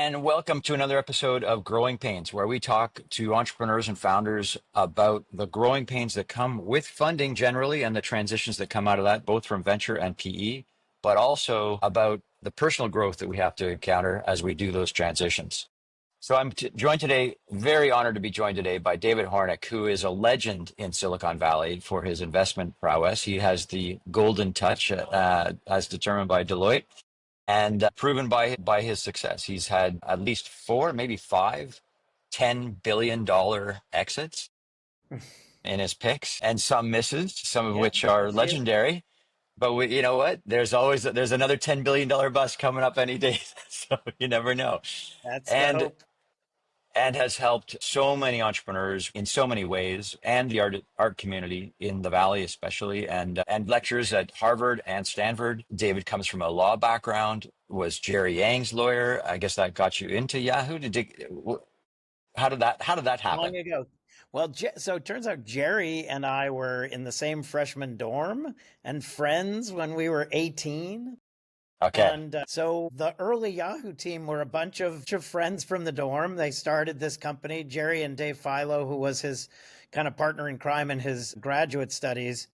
and welcome to another episode of Growing Pains, where we talk to entrepreneurs and founders about the growing pains that come with funding generally and the transitions that come out of that, both from venture and PE, but also about the personal growth that we have to encounter as we do those transitions. So I'm joined today, very honored to be joined today by David Hornik, who is a legend in Silicon Valley for his investment prowess. He has the golden touch as determined by Deloitte and proven by his success. He's had at least four, maybe five, $10 billion exits in his picks, and some misses, some of Yeah, which are a few. legendary. But you know what? There's another $10 billion bus coming up any day, so you never know. That's the And hope. and has helped so many entrepreneurs in so many ways, and the art community in the Valley especially, and lectures at Harvard and Stanford. David comes from a law background, was Jerry Yang's lawyer. I guess that got you into Yahoo. How did that Long happen? ago. Well, so it turns out Jerry and I were in the same freshman dorm and friends when we were 18. Okay. And so the early Yahoo team were a bunch of friends from the dorm. They started this company, Jerry and Dave Philo, who was his kind of partner in crime in his graduate studies.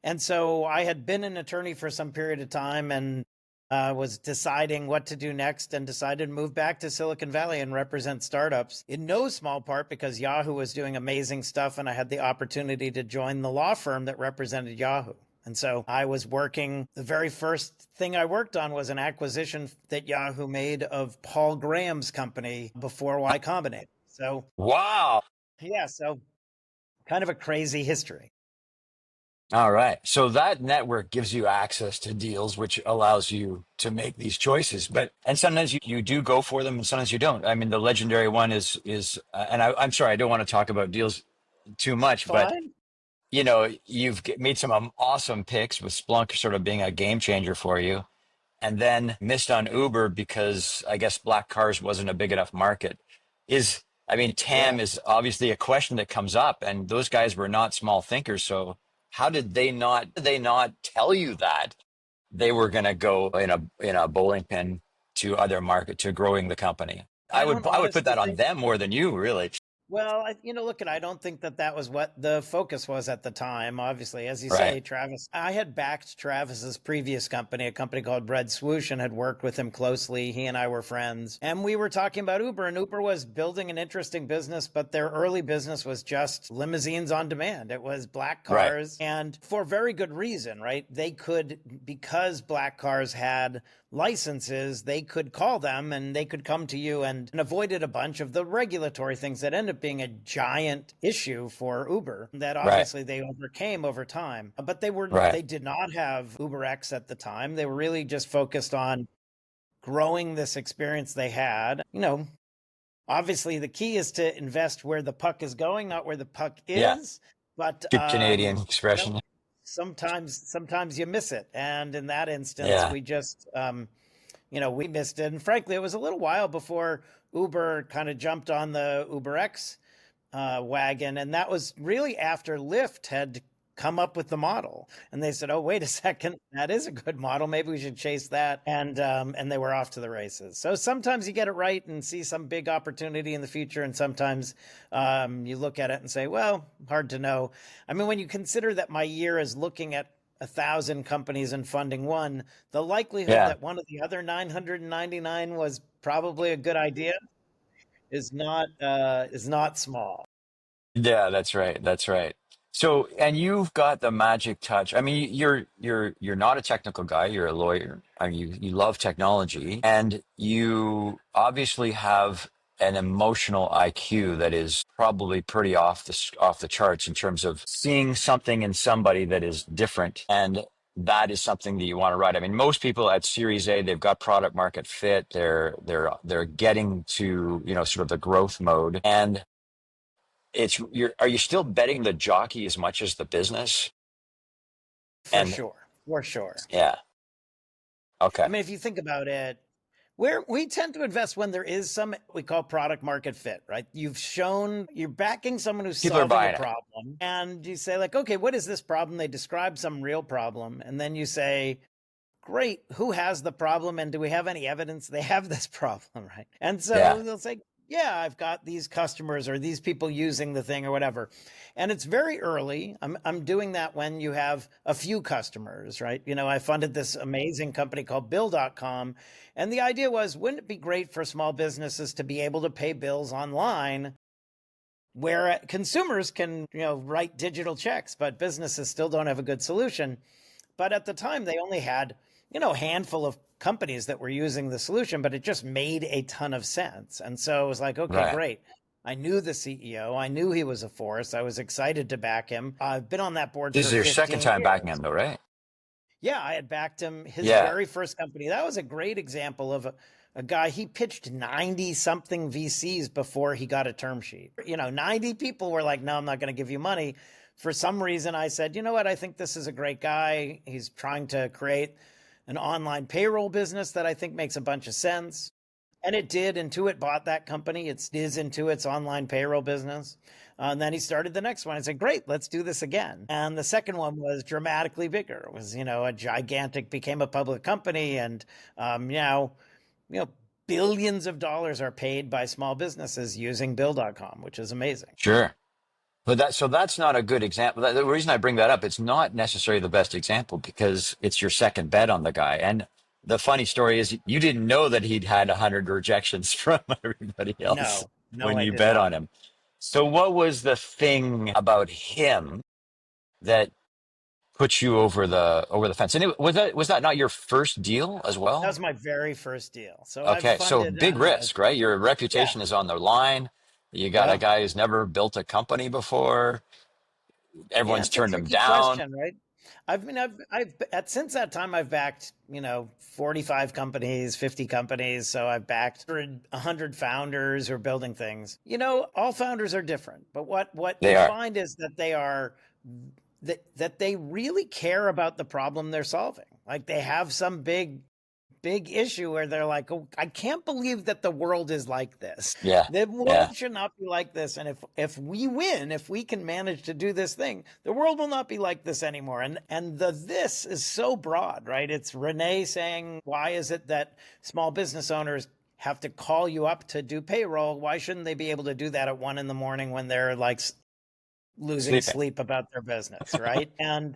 And so I had been an attorney for some period of time and was deciding what to do next and decided to move back to Silicon Valley and represent startups in no small part because Yahoo was doing amazing stuff and I had the opportunity to join the law firm that represented Yahoo. And so I was working, the very first thing I worked on was an acquisition that Yahoo made of Paul Graham's company before Y Combinator. So, Wow. yeah, so kind of a crazy history. All right. So that network gives you access to deals, which allows you to make these choices. And sometimes you do go for them and sometimes you don't. I mean, the legendary one and I'm sorry, I don't want to talk about deals too much, but Fine. you've made some awesome picks with Splunk sort of being a game changer for you, and then missed on Uber because I guess black cars wasn't a big enough market. TAM Yeah. is obviously a question that comes up, and those guys were not small thinkers. So how did they not tell you that they were going to go in a bowling pin to other market to growing the company? I I would don't I would put honestly that on think. them more than you, really. Well, look, I don't think that was what the focus was at the time. Obviously, as you Right. say, Travis, I had backed Travis's previous company, a company called Red Swoosh, and had worked with him closely. He and I were friends. And we were talking about Uber, and Uber was building an interesting business, but their early business was just limousines on demand. It was black Right. cars, and for very good reason, right? They could, because black cars had licenses, they could call them and they could come to you and avoided a bunch of the regulatory things that ended up being a giant issue for Uber that Right. obviously they overcame over time. But Right. they did not have UberX at the time. They were really just focused on growing this experience they had. Obviously the key is to invest where the puck is going, not where the puck Yeah. is. But Good Canadian you know, expression. sometimes you miss it. And in that instance, Yeah. we just we missed it. And frankly, it was a little while before Uber kind of jumped on the UberX wagon. And that was really after Lyft had come up with the model. And they said, oh, wait a second, that is a good model. Maybe we should chase that. And they were off to the races. So sometimes you get it right and see some big opportunity in the future. And sometimes you look at it and say, well, hard to know. I mean, when you consider that my year is looking at 1,000 companies and funding one, the likelihood Yeah. that one of the other 999 was probably a good idea is not small. Yeah, that's right. That's right. So, and you've got the magic touch. I mean, you're not a technical guy. You're a lawyer. I mean, you love technology, and you obviously have an emotional IQ that is probably pretty off the charts in terms of seeing something in somebody that is different, and that is something that you want to write. I mean, most people at Series A, they've got product market fit. They're getting to sort of the growth mode, and are you still betting the jockey as much as the business? For And sure. For sure. yeah, I okay. mean, if you think about it, we tend to invest when there is some we call product market fit, right? You've shown you're backing someone who's People are solving a buying it. problem, and you say like, okay, what is this problem? They describe some real problem, and then you say, great, who has the problem and do we have any evidence they have this problem, right? And Yeah. so they'll say, yeah, I've got these customers or these people using the thing or whatever. And it's very early. I'm doing that when you have a few customers, right? I funded this amazing company called Bill.com. And the idea was, wouldn't it be great for small businesses to be able to pay bills online where consumers can, write digital checks, but businesses still don't have a good solution. But at the time, they only had, a handful of companies that were using the solution, but it just made a ton of sense. And so it was like, okay, Right. great. I knew the CEO. I knew he was a force. I was excited to back him. I've been on that board This for is your second 15 time backing years. him, though, right? Yeah, I had backed him. His Yeah. very first company. That was a great example of a guy. He pitched 90 something VCs before he got a term sheet. 90 people were like, no, I'm not going to give you money. For some reason, I said, you know what? I think this is a great guy. He's trying to create an online payroll business that I think makes a bunch of sense. And it did. Intuit bought that company. It is Intuit's online payroll business. And then he started the next one. I said, great, let's do this again. And the second one was dramatically bigger. It was, a gigantic, became a public company. And now, billions of dollars are paid by small businesses using Bill.com, which is amazing. Sure. But that's not a good example. The reason I bring that up, it's not necessarily the best example because it's your second bet on the guy. And the funny story is you didn't know that he'd had 100 rejections from everybody else No, no, when I you did bet not. on him. So what was the thing about him that put you over the fence? And was that not your first deal as That well? was my very first deal. So I've Okay, so funded, big risk, right? Your yeah, reputation is on the line. You got a yeah. guy who's never built a company before. Yeah, Everyone's it's a turned him tricky down. question, right? Since that time, I've backed, 45 companies, 50 companies. So I've backed 100 founders who are building things. All founders are different, but what They you are. find is that that they really care about the problem they're solving. Like they have some big issue where they're like, oh, I can't believe that the world is like this. Yeah. The Yeah. world should not be like this. And if we win, if we can manage to do this thing, the world will not be like this anymore. And the this is so broad, right? It's Renee saying, why is it that small business owners have to call you up to do payroll? Why shouldn't they be able to do that at 1 a.m. when they're like losing Sleeping. sleep about their business, right? And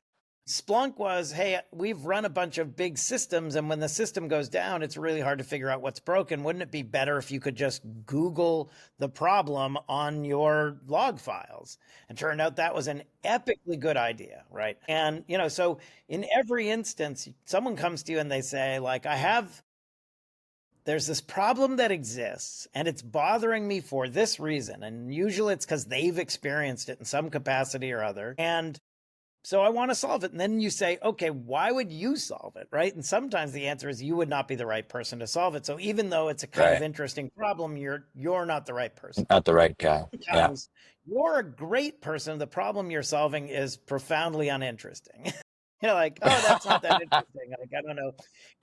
Splunk was, hey, we've run a bunch of big systems, and when the system goes down, it's really hard to figure out what's broken. Wouldn't it be better if you could just Google the problem on your log files? And turned out that was an epically good idea, right? And, so in every instance, someone comes to you and they say, like, there's this problem that exists and it's bothering me for this reason. And usually it's because they've experienced it in some capacity or other. And so I want to solve it. And then you say, okay, why would you solve it? Right. And sometimes the answer is you would not be the right person to solve it. So even though it's a kind of Right. interesting problem, you're not the right person. Not the right guy. Yeah. Sometimes you're a great person. The problem you're solving is profoundly uninteresting. You're like, oh, that's not that interesting. Like, I don't know.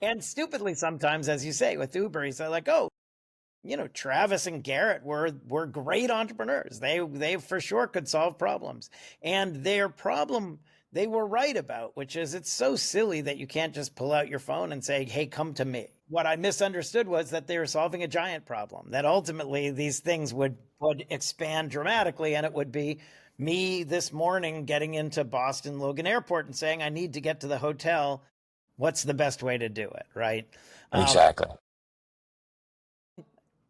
And stupidly sometimes, as you say, with Uber, he's like, oh, Travis and Garrett were great entrepreneurs. They for sure could solve problems. And their problem they were right about, which is it's so silly that you can't just pull out your phone and say, hey, come to me. What I misunderstood was that they were solving a giant problem, that ultimately these things would expand dramatically, and it would be me this morning getting into Boston Logan Airport and saying, I need to get to the hotel. What's the best way to do it, right? Exactly.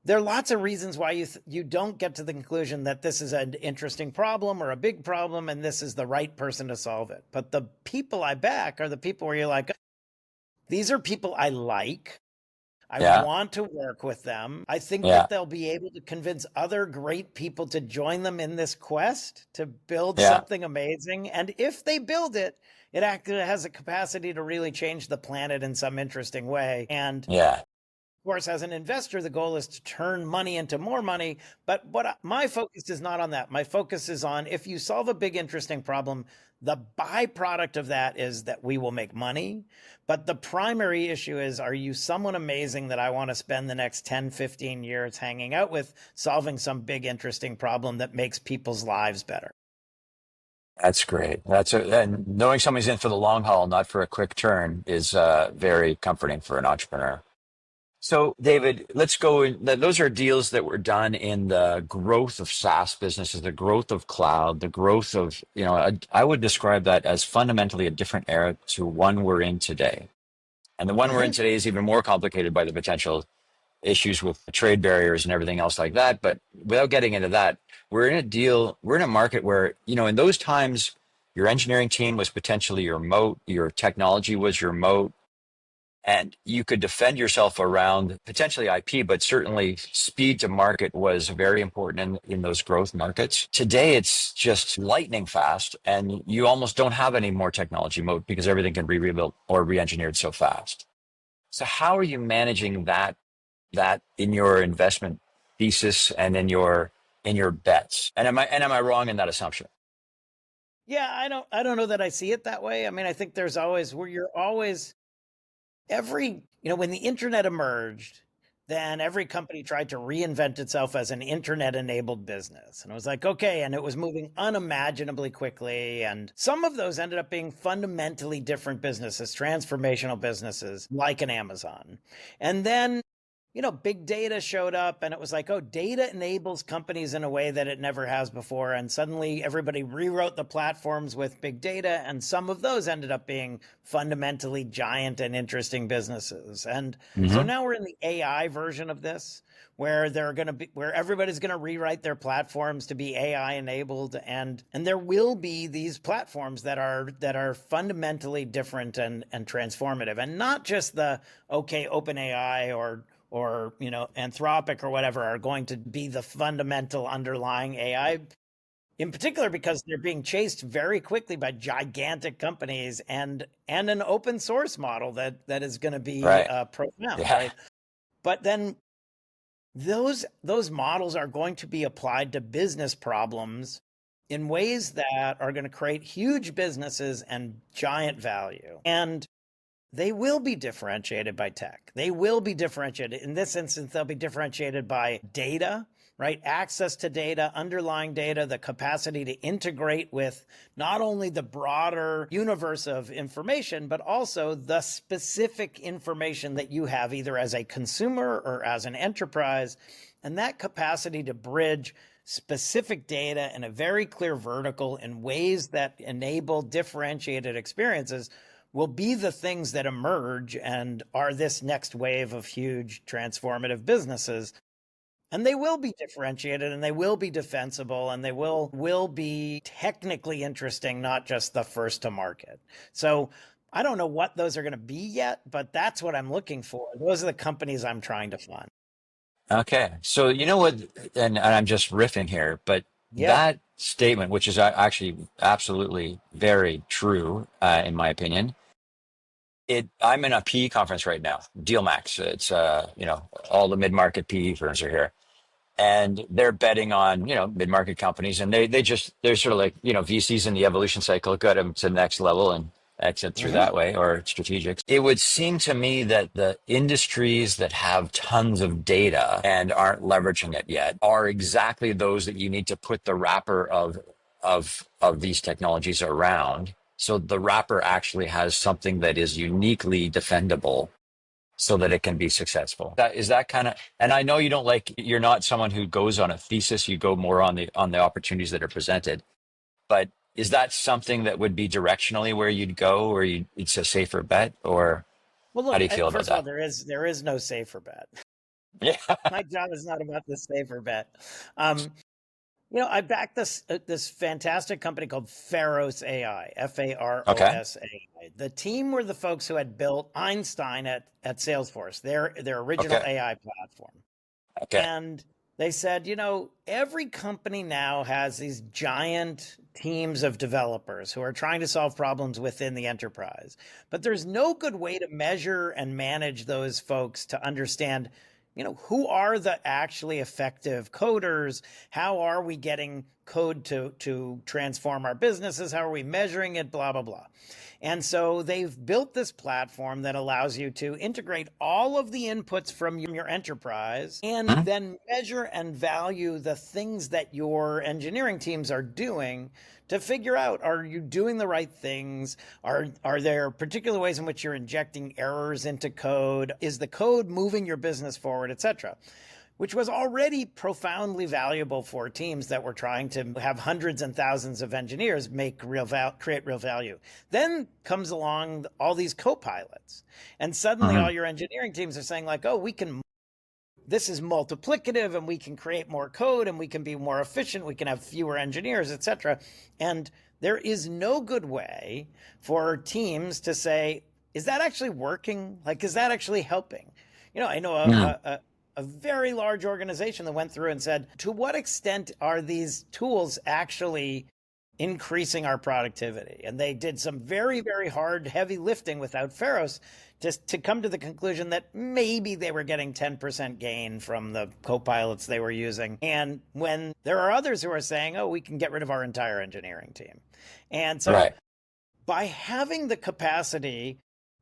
There are lots of reasons why you don't get to the conclusion that this is an interesting problem or a big problem and this is the right person to solve it. But the people I back are the people where you're like, these are people I like. I Yeah. want to work with them. I think Yeah. that they'll be able to convince other great people to join them in this quest to build Yeah. something amazing. And if they build it, it actually has a capacity to really change the planet in some interesting way. And Yeah. of course, as an investor, the goal is to turn money into more money. But my focus is not on that. My focus is on if you solve a big, interesting problem, the byproduct of that is that we will make money. But the primary issue is, are you someone amazing that I want to spend the next 10, 15 years hanging out with, solving some big, interesting problem that makes people's lives better? That's great. And knowing somebody's in for the long haul, not for a quick turn, is very comforting for an entrepreneur. So, David, let's go in. Those are deals that were done in the growth of SaaS businesses, the growth of cloud, the growth of, I would describe that as fundamentally a different era to one we're in today. And the one we're in Hmm. today is even more complicated by the potential issues with trade barriers and everything else like that. But without getting into that, we're in a market where, in those times, your engineering team was potentially your moat, your technology was your moat, and you could defend yourself around potentially IP, but certainly speed to market was very important in those growth markets. Today, it's just lightning fast, and you almost don't have any more technology moat because everything can be rebuilt or re-engineered so fast. So how are you managing that in your investment thesis and in your bets? And am I wrong in that assumption? Yeah, I don't know that I see it that way. I mean, I think there's always where you're always every, when the internet emerged, then every company tried to reinvent itself as an internet enabled business. And it was like, okay, and it was moving unimaginably quickly. And some of those ended up being fundamentally different businesses, transformational businesses like an Amazon. And then big data showed up and it was like, oh, data enables companies in a way that it never has before. And suddenly everybody rewrote the platforms with big data. And some of those ended up being fundamentally giant and interesting businesses. And so Hmm. now we're in the AI version of this, where everybody's going to rewrite their platforms to be AI enabled. And there will be these platforms that are fundamentally different and transformative, and not just the, okay, OpenAI or Anthropic or whatever are going to be the fundamental underlying AI, in particular because they're being chased very quickly by gigantic companies and an open source model that is going to be Right. profound, Yeah. right? But then those models are going to be applied to business problems in ways that are going to create huge businesses and giant value. And they will be differentiated by tech. They will be differentiated. In this instance, they'll be differentiated by data, right? Access to data, underlying data, the capacity to integrate with not only the broader universe of information, but also the specific information that you have either as a consumer or as an enterprise. And that capacity to bridge specific data in a very clear vertical in ways that enable differentiated experiences will be the things that emerge and are this next wave of huge transformative businesses. And they will be differentiated and they will be defensible and they will be technically interesting, not just the first to market. So I don't know what those are going to be yet, but that's what I'm looking for. Those are the companies I'm trying to fund. Okay. So you know what, and I'm just riffing here, but Yeah. that statement, which is actually absolutely very true, in my opinion. I'm in a PE conference right now, Deal Max. It's all the mid-market PE firms are here, and they're betting on mid-market companies, and they're sort of like VCs in the evolution cycle, got them to the next level and exit through Hmm. that way, or strategics. It would seem to me that the industries that have tons of data and aren't leveraging it yet are exactly those that you need to put the wrapper of these technologies around, so the wrapper actually has something that is uniquely defendable so that it can be successful. That is that kind of, and I know you're not someone who goes on a thesis, you go more on the opportunities that are presented. But is that something that would be directionally where you'd go, or it's a safer bet, or Well, how look, do you feel about first of all, that? there is no safer bet. Yeah. My job is not about the safer bet. Um, I backed this fantastic company called Faros.ai, Okay. Faros.ai. The team were the folks who had built Einstein at Salesforce, their original Okay. AI platform. Okay. And they said, every company now has these giant teams of developers who are trying to solve problems within the enterprise. But there's no good way to measure and manage those folks to understand, who are the actually effective coders? How are we getting code to transform our businesses? How are we measuring it? Blah, blah, blah. And so they've built this platform that allows you to integrate all of the inputs from your enterprise and Mhm. then measure and value the things that your engineering teams are doing to figure out, are you doing the right things? Are there particular ways in which you're injecting errors into code? Is the code moving your business forward, etc., which was already profoundly valuable for teams that were trying to have hundreds and thousands of engineers create real value. Then comes along all these co-pilots, and suddenly all Mhm. your engineering teams are saying like, oh, we can, this is multiplicative, and we can create more code, and we can be more efficient, we can have fewer engineers, etc. And there is no good way for teams to say, is that actually working? Like, is that actually helping? I know Mhm. a very large organization that went through and said, to what extent are these tools actually increasing our productivity? And they did some very, very hard, heavy lifting without Faros just to come to the conclusion that maybe they were getting 10% gain from the co-pilots they were using. And when there are others who are saying, oh, we can get rid of our entire engineering team. And so Right. by having the capacity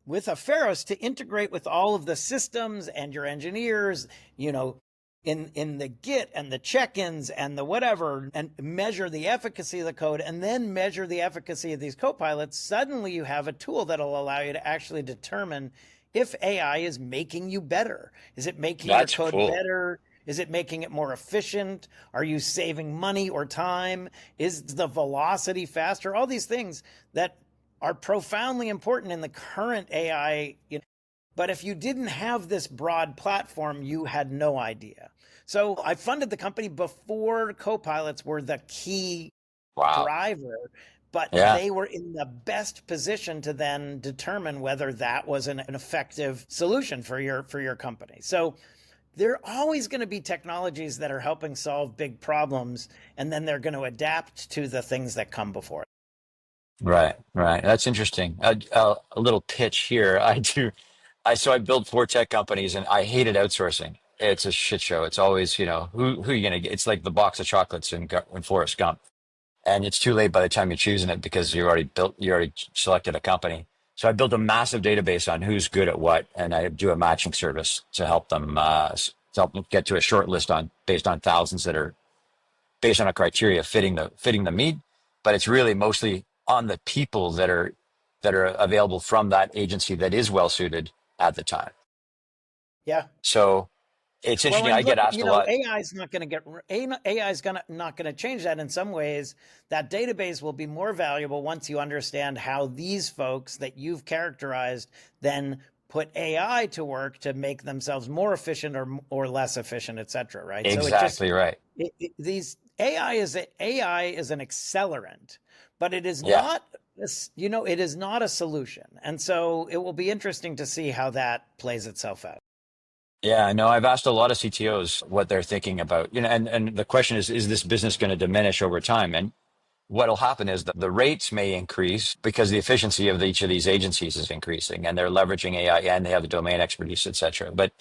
with a Faros to integrate with all of the systems and your engineers, in the Git and the check-ins and the whatever, and measure the efficacy of the code and then measure the efficacy of these co-pilots, suddenly you have a tool that'll allow you to actually determine if AI is making you better. Is it making your That's code cool. better? Is it making it more efficient? Are you saving money or time? Is the velocity faster? All these things that are profoundly important in the current AI. But if you didn't have this broad platform, you had no idea. So I funded the company before co-pilots were the key Wow. driver, but Yeah. they were in the best position to then determine whether that was an effective solution for your company. So there are always going to be technologies that are helping solve big problems, and then they're going to adapt to the things that come before it. Right. Right. That's interesting. A little pitch here. I built 4 tech companies, and I hated outsourcing. It's a shit show. It's always, who are you gonna get? It's like the box of chocolates in Forrest Gump, and it's too late by the time you're choosing it because you already selected a company. So I built a massive database on who's good at what, and I do a matching service to help them get to a short list on based on thousands that are based on a criteria fitting the meat. But it's really mostly on the people that are available from that agency that is well suited at the time. Yeah. So it's Well, interesting. I and get look, asked a lot. AI is not going to get AI is going to not going to change that. In some ways, that database will be more valuable once you understand how these folks that you've characterized then put AI to work to make themselves more efficient or less efficient, et cetera. Right. So Exactly right. these AI is an accelerant, but it is Yeah. not. It is not a solution, and so it will be interesting to see how that plays itself out. Yeah, I know. I've asked a lot of CTOs what they're thinking about, and the question is this business going to diminish over time? And what'll happen is that the rates may increase because the efficiency of each of these agencies is increasing and they're leveraging AI and they have the domain expertise, et cetera. But,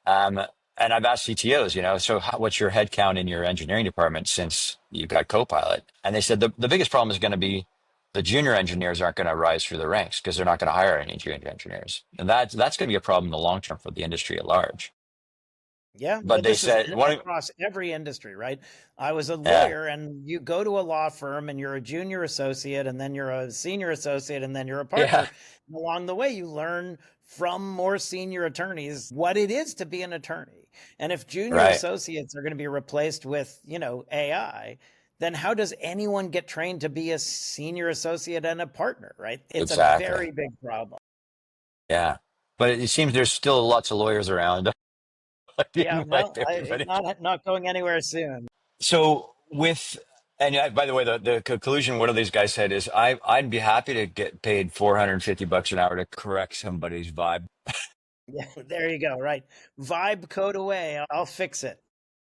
um, and I've asked CTOs, so what's your headcount in your engineering department since you've got Copilot? And they said the biggest problem is going to be the junior engineers aren't going to rise through the ranks because they're not going to hire any junior engineers. And that's going to be a problem in the long term for the industry at large. Yeah, But they this is said, one, across every industry, right? I was a yeah, lawyer, and you go to a law firm and you're a junior associate, and then you're a senior associate, and then you're a yeah, partner. And along the way, you learn from more senior attorneys what it is to be an attorney. And if junior right, associates are going to be replaced with, AI, then how does anyone get trained to be a senior associate and a partner, right? It's a exactly. very big problem. Yeah. But it seems there's still lots of lawyers around. I Yeah, didn't like well, everybody. not going anywhere soon. So by the way, the conclusion, one of these guys said is I'd be happy to get paid $450 an hour to correct somebody's vibe. Yeah, there you go. Right. Vibe code away. I'll fix it.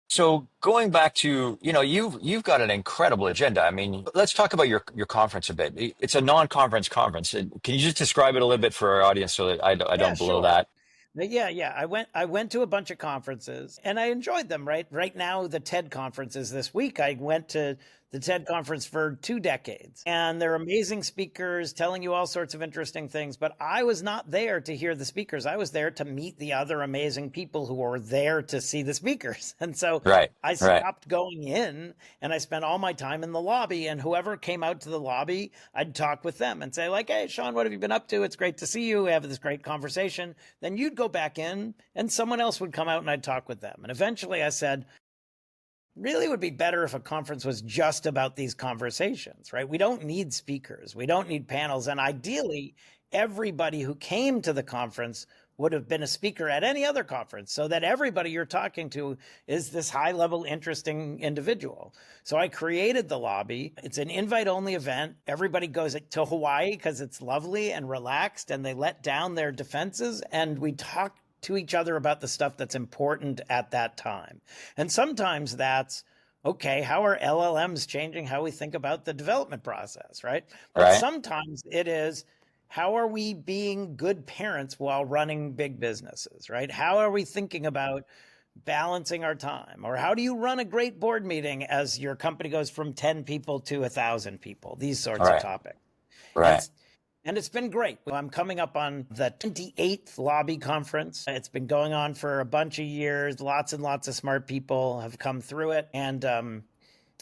So going back to, you've got an incredible agenda. I mean, let's talk about your conference a bit. It's a non-conference conference. Can you just describe it a little bit for our audience so that I Yeah, don't blow sure. that? Yeah. I went to a bunch of conferences and I enjoyed them, right? Right now, the TED conference is this week. I went to the TED conference for 2 decades and they're amazing speakers telling you all sorts of interesting things. But I was not there to hear the speakers. I was there to meet the other amazing people who were there to see the speakers. And so Right. I Right. stopped going in and I spent all my time in the lobby. And whoever came out to the lobby, I'd talk with them and say, like, hey, Sean, what have you been up to? It's great to see you. We have this great conversation. Then you'd go back in and someone else would come out and I'd talk with them. And eventually I said, really would be better if a conference was just about these conversations, right? We don't need speakers. We don't need panels. And ideally, everybody who came to the conference would have been a speaker at any other conference so that everybody you're talking to is this high level, interesting individual. So I created the lobby. It's an invite only event. Everybody goes to Hawaii because it's lovely and relaxed and they let down their defenses and we talk to each other about the stuff that's important at that time. And sometimes that's, okay, how are LLMs changing how we think about the development process, right? But Right. sometimes it is, how are we being good parents while running big businesses, right? How are we thinking about balancing our time? Or how do you run a great board meeting as your company goes from 10 people to 1,000 people? These sorts of Right. topics. And Right. and it's been great. I'm coming up on the 28th lobby conference. It's been going on for a bunch of years. Lots and lots of smart people have come through it. And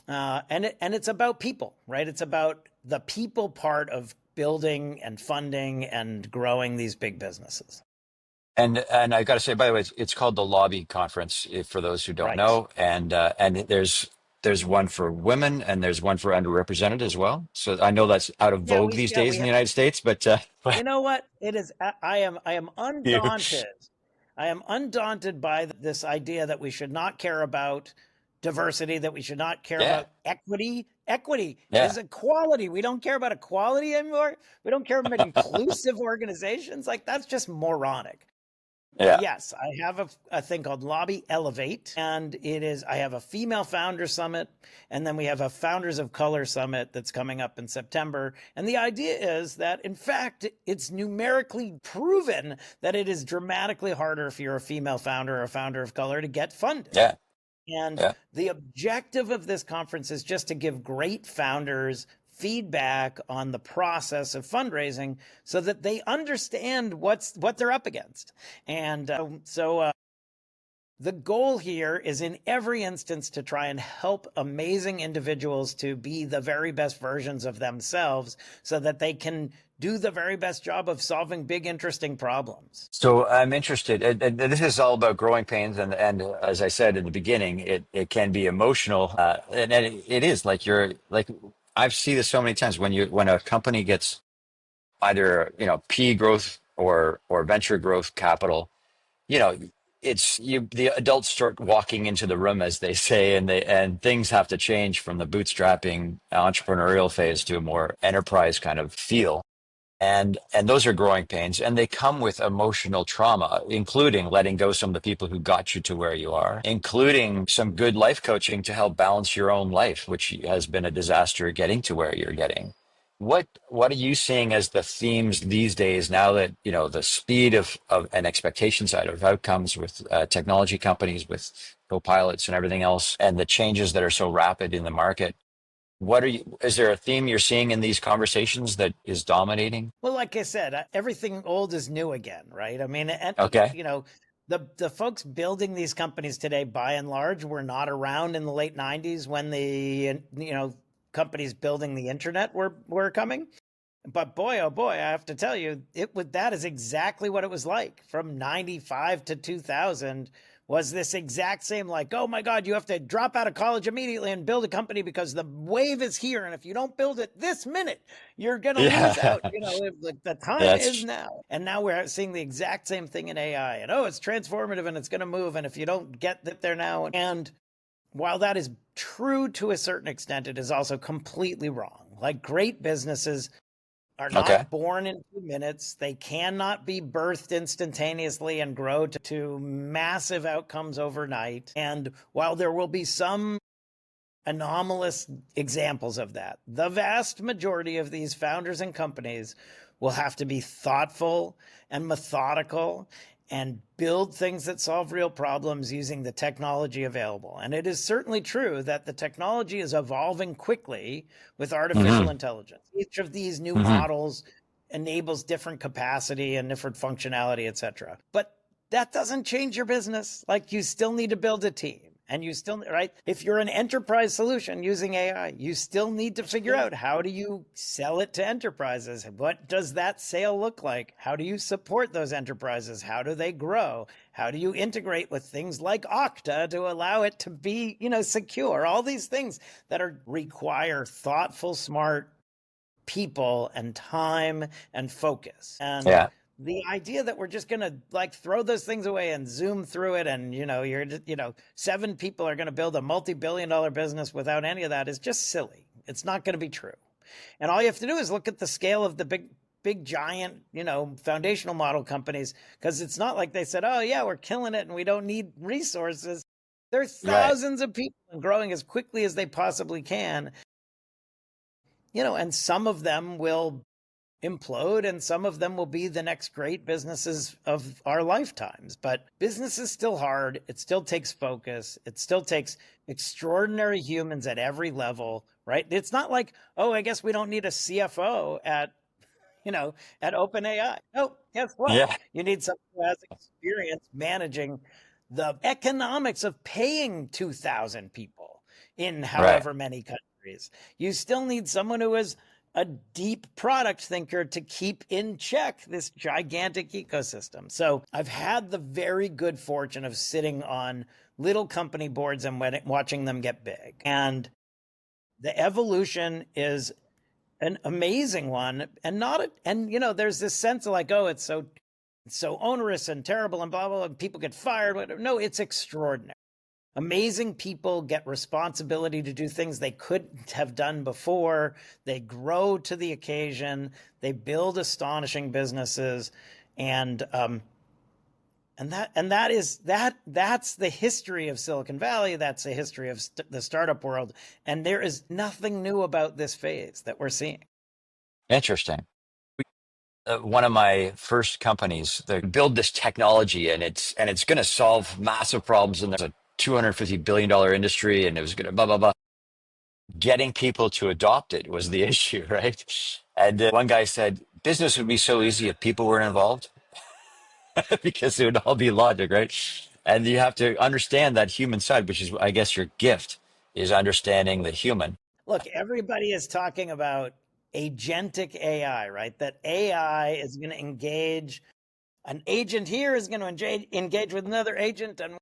it's about people, right? It's about the people part of building and funding and growing these big businesses. And I got to say, by the way, it's called the Lobby Conference for those who don't Right. know, and there's one for women and there's one for underrepresented as well. So I know that's out of vogue these days in We the United States, but but You know what? It is. I am you, undaunted. I am undaunted by this idea that we should not care about diversity, that we should not care yeah, about equity. Equity yeah, is equality. We don't care about equality anymore. We don't care about inclusive organizations. Like that's just moronic. yeah. Yes, I have a thing called Lobby Elevate, and I have a female founder summit, and then we have a founders of color summit that's coming up in September. And the idea is that, in fact, it's numerically proven that it is dramatically harder if you're a female founder or a founder of color to get funded. Yeah, And yeah. the objective of this conference is just to give great founders feedback on the process of fundraising so that they understand what they're up against. And the goal here is in every instance to try and help amazing individuals to be the very best versions of themselves so that they can do the very best job of solving big, interesting problems. So I'm interested, and this is all about growing pains, and as I said in the beginning, it can be emotional, and it is like you're like I've seen this so many times when a company gets either P growth or venture growth capital, you know it's the adults start walking into the room as they say, and things have to change from the bootstrapping entrepreneurial phase to a more enterprise kind of feel, and those are growing pains, and they come with emotional trauma, including letting go some of the people who got you to where you are, including some good life coaching to help balance your own life, which has been a disaster getting to where you're getting. What are you seeing as the themes these days now that the speed of and expectation side of outcomes with technology companies with co-pilots and everything else, and the changes that are so rapid in the market? Is there a theme you're seeing in these conversations that is dominating? Well, like I said, everything old is new again, right? I mean, and Okay. the folks building these companies today, by and large, were not around in the late '90s when the companies building the internet were coming. But boy, oh boy, I have to tell you, that is exactly what it was like from '95 to 2000. Was this exact same, like, oh my God, you have to drop out of college immediately and build a company because the wave is here, and if you don't build it this minute, you're gonna lose out. Yeah. Like the time is That's now, and now we're seeing the exact same thing in AI. And oh, it's transformative and it's gonna move, and if you don't get that there now, and while that is true to a certain extent, it is also completely wrong. Like great businesses are okay. not born in 2 minutes. They cannot be birthed instantaneously and grow to massive outcomes overnight. And while there will be some anomalous examples of that, the vast majority of these founders and companies will have to be thoughtful and methodical and build things that solve real problems using the technology available. And it is certainly true that the technology is evolving quickly with artificial Hmm. intelligence. Each of these new Hmm. models enables different capacity and different functionality, et cetera. But that doesn't change your business. Like, you still need to build a team. And you still, right? If you're an enterprise solution using AI, you still need to figure out, how do you sell it to enterprises? What does that sale look like? How do you support those enterprises? How do they grow? How do you integrate with things like Okta to allow it to be, secure? All these things that require thoughtful, smart people and time and focus. And Yeah. the idea that we're just going to like throw those things away and zoom through it, and you're just, 7 people are going to build a multi-billion-dollar business without any of that is just silly. It's not going to be true. And all you have to do is look at the scale of the big giant, foundational model companies, because it's not like they said, oh yeah, we're killing it and we don't need resources. There's Right. thousands of people and growing as quickly as they possibly can, and some of them will implode and some of them will be the next great businesses of our lifetimes. But business is still hard. It still takes focus. It still takes extraordinary humans at every level, right? It's not like, oh, I guess we don't need a CFO at OpenAI. No, guess what? Yeah. You need someone who has experience managing the economics of paying 2,000 people in Right. however many countries. You still need someone who is a deep product thinker to keep in check this gigantic ecosystem. So I've had the very good fortune of sitting on little company boards and watching them get big. And the evolution is an amazing one, and not a, and there's this sense of like, oh, it's so onerous and terrible and blah blah blah, and people get fired, whatever. No, it's extraordinary. Amazing people get responsibility to do things they couldn't have done before. They grow to the occasion. They build astonishing businesses. And that's the history of Silicon Valley. That's the history of the startup world. And there is nothing new about this phase that we're seeing. Interesting. One of my first companies, they build this technology and it's going to solve massive problems. And there's a $250 billion industry, and it was going to blah blah blah. Getting people to adopt it was the issue, right? And one guy said business would be so easy if people were involved, because it would all be logic, right? And you have to understand that human side, which is, I guess, your gift, is understanding the human. Look, everybody is talking about agentic AI, right? That AI is going to engage, an agent here is going to engage with another agent, and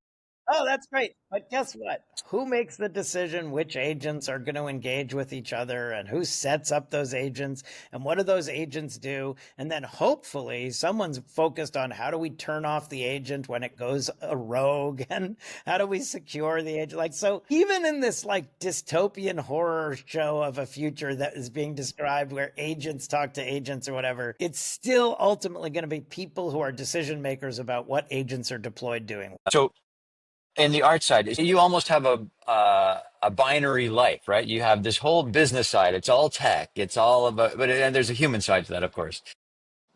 oh, that's great. But guess what? Who makes the decision which agents are going to engage with each other, and who sets up those agents, and what do those agents do? And then hopefully someone's focused on, how do we turn off the agent when it goes a rogue, and how do we secure the agent? Like, so even in this like dystopian horror show of a future that is being described where agents talk to agents or whatever, it's still ultimately going to be people who are decision makers about what agents are deployed doing. So in the art side, you almost have a binary life, right? You have this whole business side. It's all tech. It's all about, but and there's a human side to that, of course.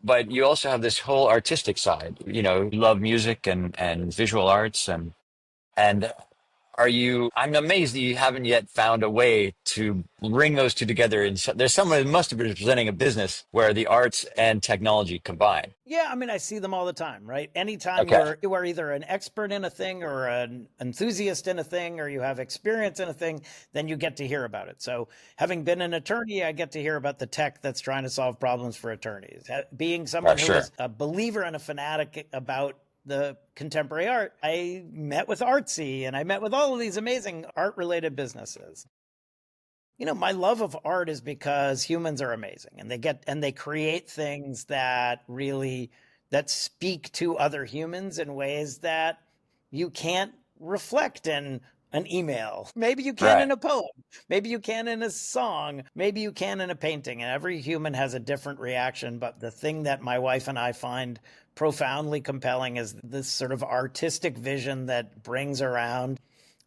But you also have this whole artistic side. You love music and visual arts, and are you? I'm amazed that you haven't yet found a way to bring those two together. There's someone who must have been presenting a business where the arts and technology combine. Yeah, I mean, I see them all the time, right? Anytime Okay, you are either an expert in a thing or an enthusiast in a thing, or you have experience in a thing, then you get to hear about it. So, having been an attorney, I get to hear about the tech that's trying to solve problems for attorneys. Being someone who sure, is a believer and a fanatic about the contemporary art, I met with Artsy and I met with all of these amazing art related businesses. My love of art is because humans are amazing, and they create things that speak to other humans in ways that you can't reflect in an email. Maybe you can right, in a poem, maybe you can in a song, maybe you can in a painting, and every human has a different reaction. But the thing that my wife and I find profoundly compelling is this sort of artistic vision that brings around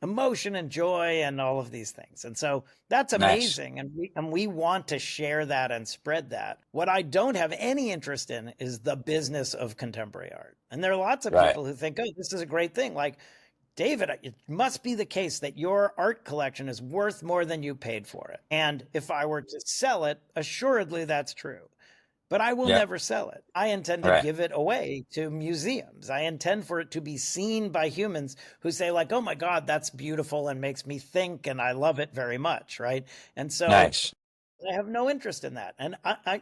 emotion and joy and all of these things. And so that's nice. amazing. And we want to share that and spread that. What I don't have any interest in is the business of contemporary art. And there are lots of Right. people who think, oh, this is a great thing. Like, David, it must be the case that your art collection is worth more than you paid for it. And if I were to sell it, assuredly that's true. But I will Yeah. never sell it. I intend to Right. give it away to museums. I intend for it to be seen by humans who say, like, oh my God, that's beautiful and makes me think, and I love it very much, right? And so Nice. I have no interest in that. And I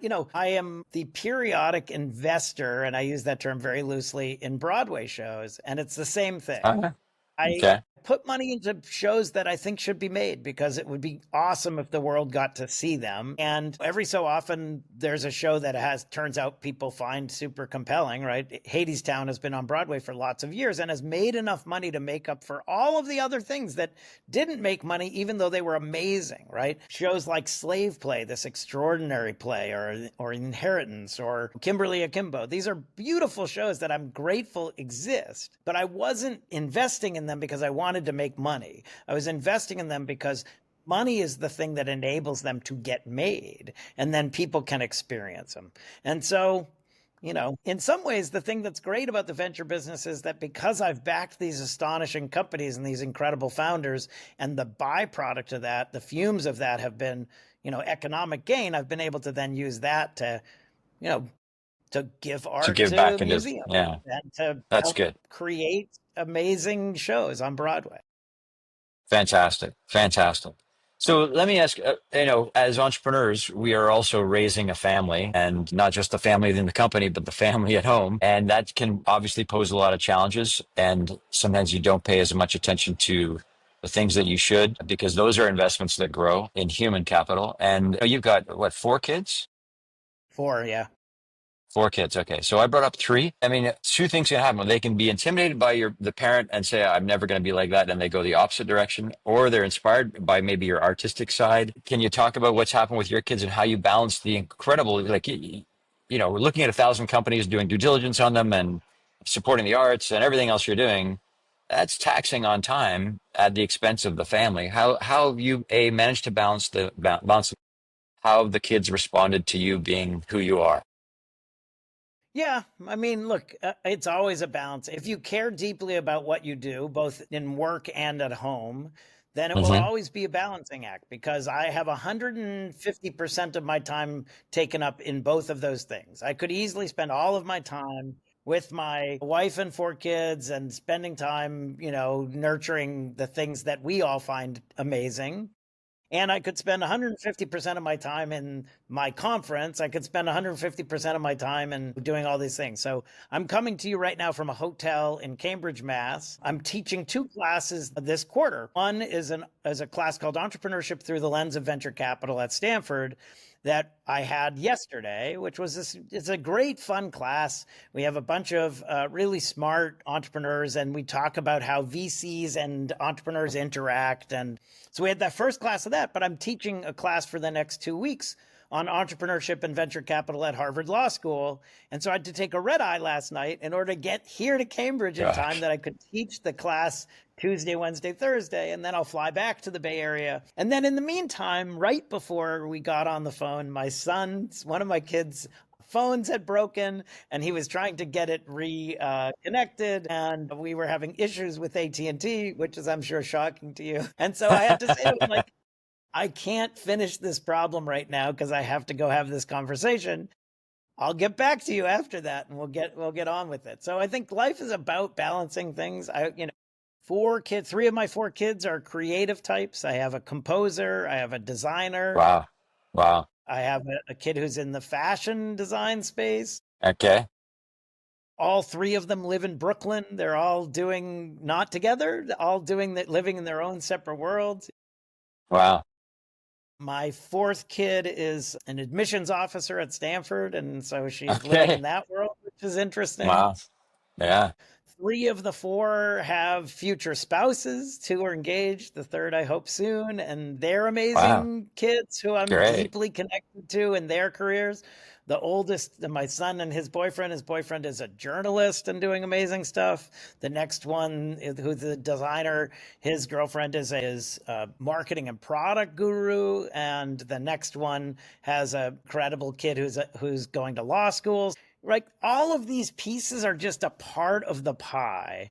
am the periodic investor, and I use that term very loosely, in Broadway shows, and it's the same thing. Uh, I okay. put money into shows that I think should be made because it would be awesome if the world got to see them. And every so often there's a show that has turns out people find super compelling, right? Hadestown has been on Broadway for lots of years and has made enough money to make up for all of the other things that didn't make money even though they were amazing, right? Shows like Slave Play, this extraordinary play, or Inheritance, or Kimberly Akimbo. These are beautiful shows that I'm grateful exist, but I wasn't investing in them because I wanted to make money. I was investing in them because money is the thing that enables them to get made, and then people can experience them. And so, in some ways, the thing that's great about the venture business is that because I've backed these astonishing companies and these incredible founders, and the byproduct of that, the fumes of that have been, economic gain, I've been able to then use that to, you know, to give To art give to back into, museums yeah, and to that's help good. create amazing shows on Broadway. Fantastic. Fantastic. So let me ask, as entrepreneurs, we are also raising a family, and not just the family in the company, but the family at home. And that can obviously pose a lot of challenges. And sometimes you don't pay as much attention to the things that you should, because those are investments that grow in human capital. And you've got what, 4 kids? Four, yeah. 4 kids. Okay. So I brought up three. I mean, two things can happen. They can be intimidated by the parent and say, I'm never going to be like that. And they go the opposite direction, or they're inspired by maybe your artistic side. Can you talk about what's happened with your kids and how you balance the incredible, like, we're looking at 1,000 companies, doing due diligence on them and supporting the arts and everything else you're doing. That's taxing on time at the expense of the family. How have you managed to balance how the kids responded to you being who you are? Yeah, I mean, look, it's always a balance. If you care deeply about what you do, both in work and at home, then it will Hmm. always be a balancing act because I have 150% of my time taken up in both of those things. I could easily spend all of my time with my wife and 4 kids and spending time, nurturing the things that we all find amazing. And I could spend 150% of my time in my conference. I could spend 150% of my time in doing all these things. So I'm coming to you right now from a hotel in Cambridge, Mass. I'm teaching 2 classes this quarter. One is a class called Entrepreneurship Through the Lens of Venture Capital at Stanford that I had yesterday, which was it's a great fun class. We have a bunch of really smart entrepreneurs, and we talk about how VCs and entrepreneurs interact. And so we had that first class of that, but I'm teaching a class for the next 2 weeks on entrepreneurship and venture capital at Harvard Law School. And so I had to take a red eye last night in order to get here to Cambridge in time Gosh. that I could teach the class Tuesday, Wednesday, Thursday, and then I'll fly back to the Bay Area. And then in the meantime, right before we got on the phone, one of my kids' phones had broken and he was trying to get it reconnected, and we were having issues with AT&T, which is, I'm sure, shocking to you. And so I had to say to him, like, I can't finish this problem right now because I have to go have this conversation. I'll get back to you after that and we'll get on with it. So I think life is about balancing things. 4 kids, 3 of my 4 kids are creative types. I have a composer, I have a designer, Wow. Wow. I have a kid who's in the fashion design space. Okay. All 3 of them live in Brooklyn. They're all doing not together, all doing that, living in their own separate worlds. Wow. My 4th kid is an admissions officer at Stanford, and so she's living in Okay. that world, which is interesting. Wow. Yeah. 3 of the 4 have future spouses. 2 are engaged. The third, I hope, soon. And they're Wow. amazing kids who I'm Great. deeply connected to in their careers. The oldest, my son and his boyfriend is a journalist and doing amazing stuff. The next one, who's the designer, his girlfriend is a marketing and product guru. And the next one has a credible kid who's going to law school. like all of these pieces are just a part of the pie.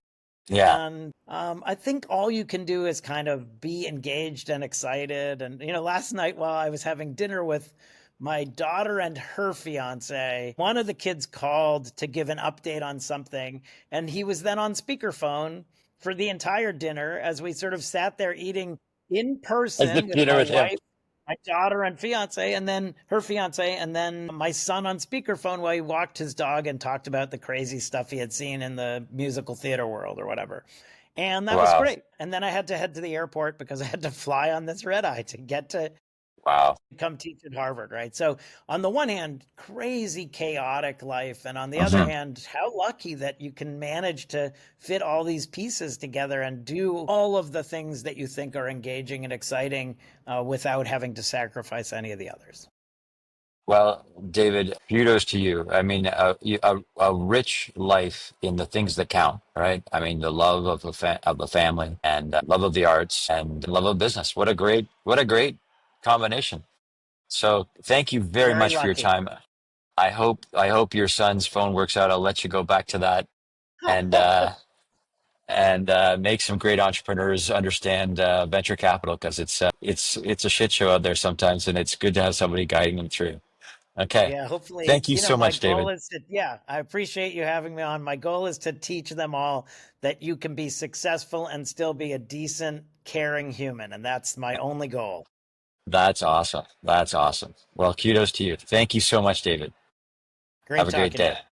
Yeah. And I think all you can do is kind of be engaged and excited. And, last night while I was having dinner with my daughter and her fiance, one of the kids called to give an update on something. And he was then on speakerphone for the entire dinner as we sort of sat there eating in As the person with dinner my with him. wife, my daughter and fiance, and then her fiance, and then my son on speakerphone while he walked his dog and talked about the crazy stuff he had seen in the musical theater world or whatever. And that was Wow. great. And then I had to head to the airport because I had to fly on this red eye to get to Wow. come teach at Harvard, right? So, on the one hand, crazy chaotic life. And on the other Hmm. hand, how lucky that you can manage to fit all these pieces together and do all of the things that you think are engaging and exciting without having to sacrifice any of the others. Well, David, kudos to you. I mean, a rich life in the things that count, right? I mean, the love of of the family and love of the arts and love of business. What a great combination. So, thank you very Very much for your lucky. time. I hope your son's phone works out. I'll let you go back to that and make some great entrepreneurs understand venture capital because it's a shit show out there sometimes, and it's good to have somebody guiding them through. Okay. Yeah, hopefully, Thank you so my much, goal David. is to, yeah, I appreciate you having me on. My goal is to teach them all that you can be successful and still be a decent, caring human. And that's my only goal. That's awesome. That's awesome. Well, kudos to you. Thank you so much, David. Have Great a great talking to day. you.